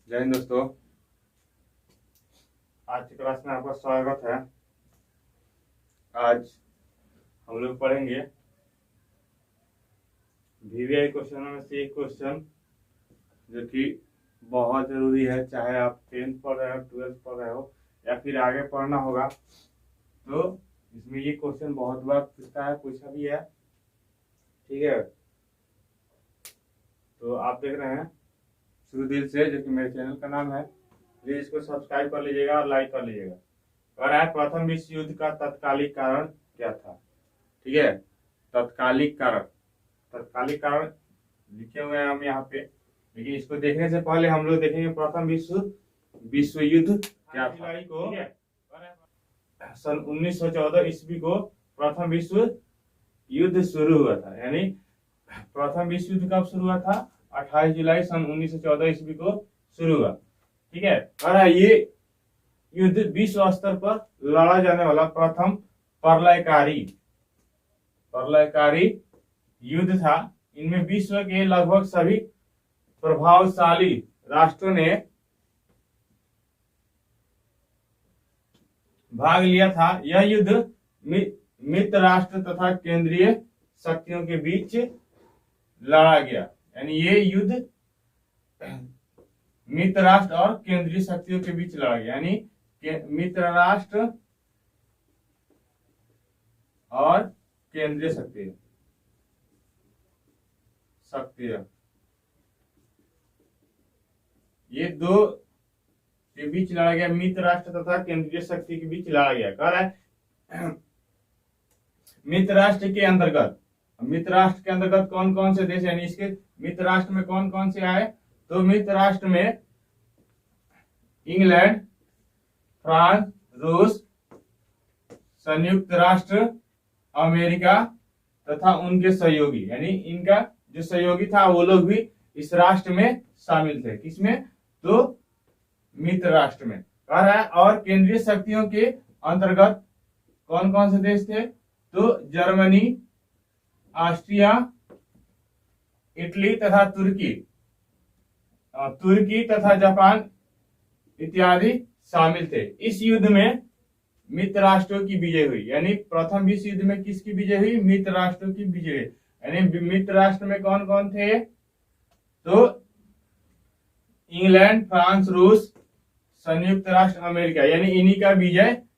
जय हिंद दोस्तों। आज की क्लास में आपका स्वागत है। आज हम लोग पढ़ेंगे वीवीआई क्वेश्चनों में से एक क्वेश्चन जो कि बहुत जरूरी है, चाहे आप 10th पढ़ रहे हो, 12th पढ़ रहे हो या फिर आगे पढ़ना होगा। तो इसमें ये क्वेश्चन बहुत बार पूछा भी है। ठीक है, तो आप देख रहे हैं शुरू दिल से, जो कि मेरे चैनल का नाम है। प्लीज इसको सब्सक्राइब कर लीजिएगा और लाइक कर लीजिएगा। और आज प्रथम विश्व युद्ध का तत्कालिक कारण क्या था? ठीक है, तत्कालिक कारण लिखे हुए हैं हम यहाँ पे, लेकिन इसको देखने से पहले हम लोग देखेंगे प्रथम विश्व युद्ध क्या था। को सन 1914 ईस्वी को प्रथम विश्व युद्ध शुरू हुआ था। यानी प्रथम विश्व युद्ध कब शुरू हुआ था? 28 जुलाई सन 1914 ईस्वी को शुरू हुआ। ठीक है, और ये युद्ध विश्व स्तर पर लड़ा जाने वाला प्रथम प्रलयकारी युद्ध था। इनमें विश्व के लगभग सभी प्रभावशाली राष्ट्रों ने भाग लिया था। यह युद्ध मित्र राष्ट्र तथा केंद्रीय शक्तियों के बीच लड़ा गया। यानी ये युद्ध मित्र राष्ट्र और केंद्रीय शक्तियों के बीच लड़ा गया। यानी मित्र राष्ट्र और केंद्रीय शक्ति ये दो के बीच लड़ा गया। मित्र राष्ट्र तथा केंद्रीय शक्ति के बीच लड़ा गया। कह रहा है मित्र राष्ट्र के अंतर्गत कौन कौन से देश, यानी इसके मित्र राष्ट्र में कौन कौन से आए? तो मित्र राष्ट्र में इंग्लैंड, फ्रांस, रूस, संयुक्त राष्ट्र अमेरिका तथा उनके सहयोगी, यानी इनका जो सहयोगी था वो लोग भी इस राष्ट्र में शामिल थे। किसमें? तो मित्र राष्ट्र में। कह रहा है और केंद्रीय शक्तियों के अंतर्गत कौन कौन से देश थे? तो जर्मनी, ऑस्ट्रिया, इटली तथा तुर्की तथा जापान इत्यादि शामिल थे। इस युद्ध में मित्र राष्ट्रों की विजय हुई। यानी प्रथम विश्व युद्ध में किसकी विजय हुई? मित्र राष्ट्रों की विजय हुई। यानी मित्र राष्ट्र में कौन कौन थे? तो इंग्लैंड, फ्रांस, रूस, संयुक्त राष्ट्र अमेरिका, यानी इन्हीं का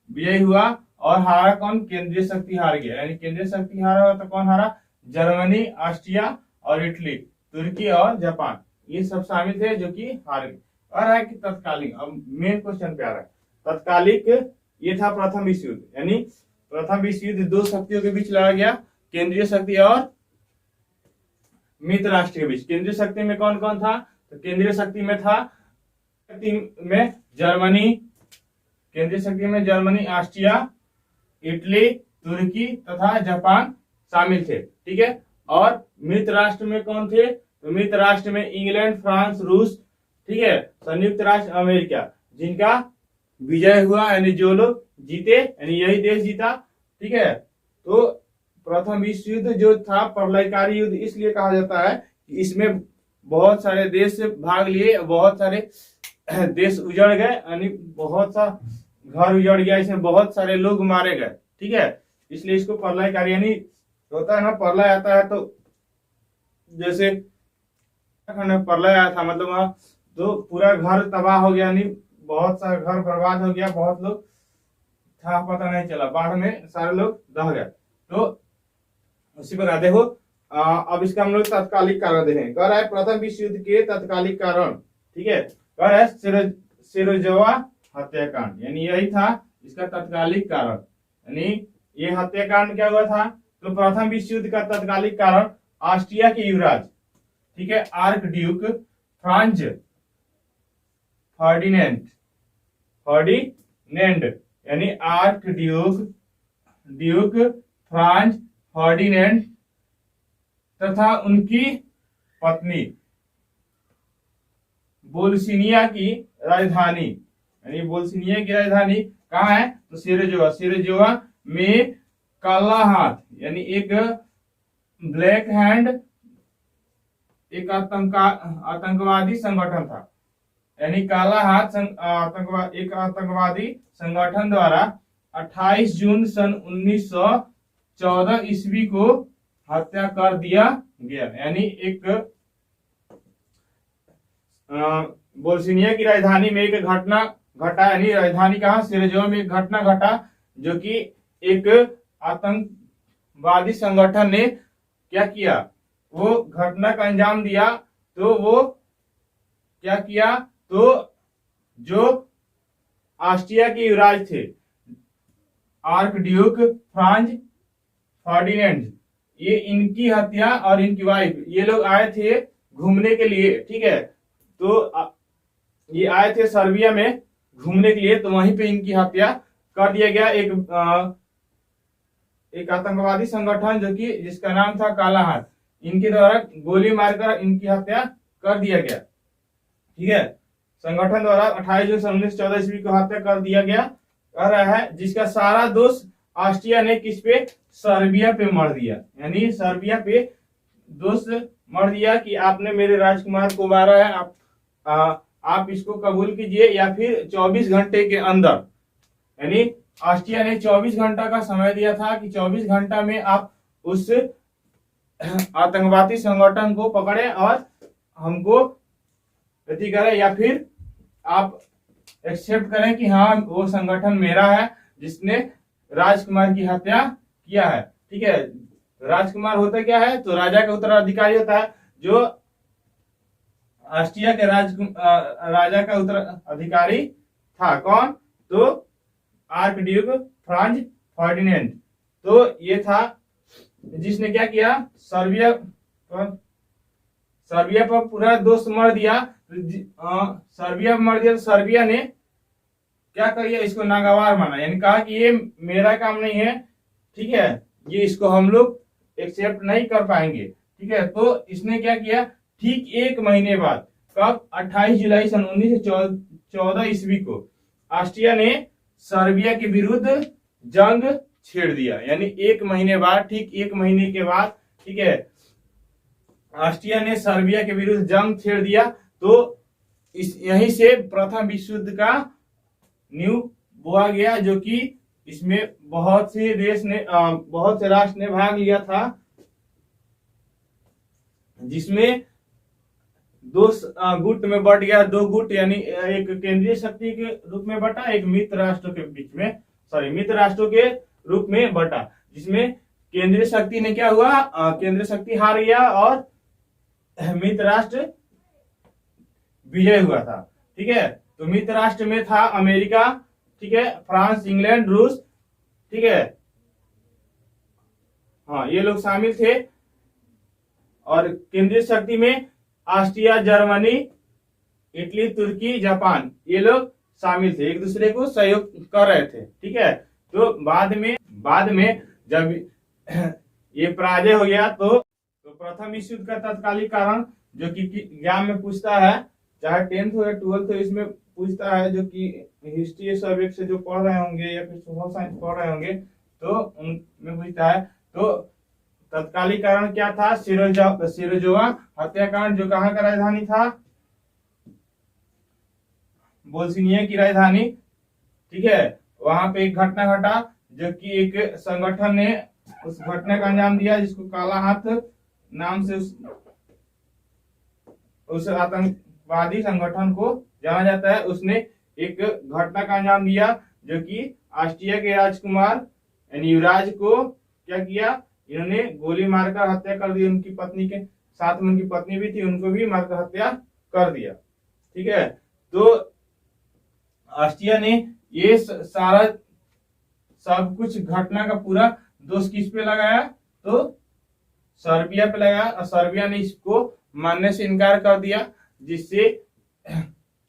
विजय हुआ। और हारा कौन? केंद्रीय शक्ति हार गया। यानी केंद्रीय शक्ति हारा तो कौन हारा? जर्मनी, ऑस्ट्रिया और इटली, तुर्की और जापान, ये सब शामिल थे जो कि हार गए। और है कि तत्कालीन, अब मेन क्वेश्चन पे आ रहा है। तत्कालिक ये था प्रथम विश्व युद्ध। यानी प्रथम विश्व युद्ध दो शक्तियों के बीच लड़ा गया, केंद्रीय शक्ति और मित्र राष्ट्र के बीच। केंद्रीय शक्ति में कौन कौन था? तो केंद्रीय शक्ति में जर्मनी, ऑस्ट्रिया, इटली, तुर्की तथा जापान शामिल थे। ठीक है, और मित्र राष्ट्र में कौन थे? तो मित्र राष्ट्र में इंग्लैंड, फ्रांस, रूस, ठीक है, संयुक्त राष्ट्र अमेरिका, जिनका विजय हुआ, यानी जो लोग जीते, यानी यही देश जीता। ठीक है, तो प्रथम विश्व युद्ध जो था प्रलयकारी युद्ध इसलिए कहा जाता है कि इसमें बहुत सारे देश भाग लिए, बहुत सारे देश उजड़ गए, यानी बहुत सा घर उजड़ गया, इसमें बहुत सारे लोग मारे गए। ठीक है, इसलिए इसको प्रलयकारी, यानी होता है ना, प्रलय आता है तो जैसे प्रलय आया था, मतलब वहां तो पूरा घर तबाह हो गया, यानी बहुत सारा घर बर्बाद हो गया, बहुत लोग था पता नहीं चला, बाढ़ में सारे लोग दह गए। तो उसी प्रकार देखो, अब इसका हम लोग तत्कालिक कारण देखेंगे। कह रहा है प्रथम विश्व युद्ध के तत्कालिक कारण। ठीक है, कह रहा है सिरोजवा हत्याकांड, यानी यही था इसका तत्कालिक कारण। यानी ये हत्याकांड क्या हुआ था? तो प्रथम विश्व युद्ध का तत्कालिक कारण ऑस्ट्रिया के युवराज, ठीक है, आर्क ड्यूक फ्रांज फर्डिनेंड, यानी आर्क ड्यूक फ्रांज फर्डिनेंड तथा उनकी पत्नी बोल्सिनिया की राजधानी, यानी बोल्सिनिया की राजधानी कहाँ है? तो सिरोजवा में काला हाथ, यानी एक ब्लैक हैंड, एक आतंकवादी संगठन था। यानी काला हाथ एक आतंकवादी संगठन द्वारा 28 जून सन 1914 ईस्वी को हत्या कर दिया गया। यानी एक बोस्निया की राजधानी में एक घटना घटा, यानी राजधानी कहा, सिराजेवो में एक घटना घटा, जो कि एक आतंकवादी संगठन ने क्या किया, वो घटना का अंजाम दिया। तो वो क्या किया, तो जो ऑस्ट्रिया के युवराज थे आर्क ड्यूक फ्रांज फर्डिनेंड, ये इनकी हत्या और इनकी वाइफ, ये लोग आए थे घूमने के लिए, ठीक है। तो ये आए थे सर्बिया में घूमने के लिए, तो वहीं पे इनकी हत्या कर दिया गया। एक आतंकवादी संगठन जो कि जिसका नाम था काला हाथ, इनके द्वारा गोली मारकर इनकी हत्या कर दिया गया, ठीक है। संगठन द्वारा 28 जून 1914 ईस्वी को हत्या कर दिया गया कर रहा है, जिसका सारा दोष ऑस्ट्रिया ने किस पे, सर्बिया पे मर दिया। यानी सर्बिया पे दोष मर दिया कि आपने मेरे राजकुमार को मारा है, आप इसको कबूल कीजिए या फिर 24 घंटे के अंदर, यानी ऑस्ट्रिया ने 24 घंटा का समय दिया था कि 24 घंटा में आप उस आतंकवादी संगठन को पकड़े और हमको प्रति करें, या फिर आप एक्सेप्ट करें कि हाँ वो संगठन मेरा है जिसने राजकुमार की हत्या किया है, ठीक है। राजकुमार होता क्या है, तो राजा का उत्तराधिकारी होता है। जो ऑस्ट्रिया के राजा का उत्तराधिकारी था कौन, तो आर्क ड्यूक फ्रांज फर्डिनेंड। तो ये था जिसने क्या किया, सर्बिया पर पूरा दोष मर दिया। सर्बिया पर मर दिया, तो सर्बिया ने क्या कर दिया, इसको नागवार माना, यानी कहा कि ये मेरा काम नहीं है, ठीक है, ये इसको हम लोग एक्सेप्ट नहीं कर पाएंगे, ठीक है। तो इसने क्या किया, ठीक एक महीने बाद, कब, 28 जुलाई सन 1914 ईस्वी को ऑस्ट्रिया ने सर्बिया के विरुद्ध जंग छेड़ दिया। यानी एक महीने बाद, ठीक एक महीने के बाद, ठीक है, ऑस्ट्रिया ने सर्बिया के विरुद्ध जंग छेड़ दिया। तो यहीं से प्रथम विश्व युद्ध का नींव बोआ गया, जो कि इसमें बहुत से राष्ट्र ने भाग लिया था, जिसमें दो गुट में बढ़ गया, दो गुट, यानी एक केंद्रीय शक्ति के रूप में बटा, एक मित्र राष्ट्रों के बीच में, मित्र राष्ट्रों के रूप में बटा, जिसमें केंद्रीय शक्ति ने क्या हुआ, केंद्रीय शक्ति हार गया और मित्र राष्ट्र विजय हुआ था, ठीक है। तो मित्र राष्ट्र में था अमेरिका, ठीक है, फ्रांस, इंग्लैंड, रूस, ठीक है, हाँ ये लोग शामिल थे। और केंद्रीय शक्ति में ऑस्ट्रिया, जर्मनी, इटली, तुर्की, जापान, ये लोग शामिल थे, एक दूसरे को सहयोग कर रहे थे, ठीक है। तो बाद में जब ये पराजय हो गया, तो प्रथम विश्व युद्ध का तत्कालिक कारण, जो कि एग्जाम में पूछता है, चाहे 10th हो या 12th हो, इसमें पूछता है, जो कि हिस्ट्री सब्जेक्ट से जो पढ़ रहे होंगे या फिर सोशल साइंस पढ़ रहे होंगे, तो उनमें पूछता है। तो तत्कालिक कारण क्या था, सिराजेवो हत्याकांड, जो कहाँ का राजधानी था, बोस्निया की राजधानी, ठीक है। वहां पे एक घटना घटा, जो कि एक संगठन ने उस घटना का अंजाम दिया, जिसको काला हाथ नाम से उस आतंकवादी संगठन को जाना जाता है। उसने एक घटना का अंजाम दिया, जो कि ऑस्ट्रिया के राजकुमार यानी युवराज को क्या किया, इन्होंने गोली मारकर हत्या कर दी। उनकी पत्नी के साथ में उनकी पत्नी भी थी, उनको भी मारकर हत्या कर दिया, ठीक है। तो ऑस्ट्रिया ने ये सारा सब कुछ घटना का पूरा दोष किस पे लगाया, तो सर्बिया पे लगाया, और सर्बिया ने इसको मानने से इनकार कर दिया, जिससे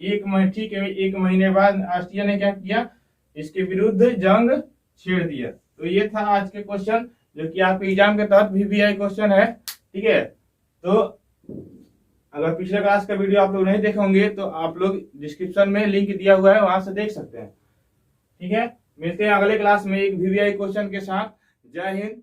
एक महीने बाद ऑस्ट्रिया ने क्या किया, इसके विरुद्ध जंग छेड़ दिया। तो ये था आज के क्वेश्चन, जो कि आपके एग्जाम के तहत VVI क्वेश्चन है, ठीक है। तो अगर पिछले क्लास का वीडियो आप लोग नहीं देखे होंगे, तो आप लोग डिस्क्रिप्शन में लिंक दिया हुआ है, वहां से देख सकते हैं, ठीक है। मिलते हैं अगले क्लास में एक VVI क्वेश्चन के साथ। जय हिंद।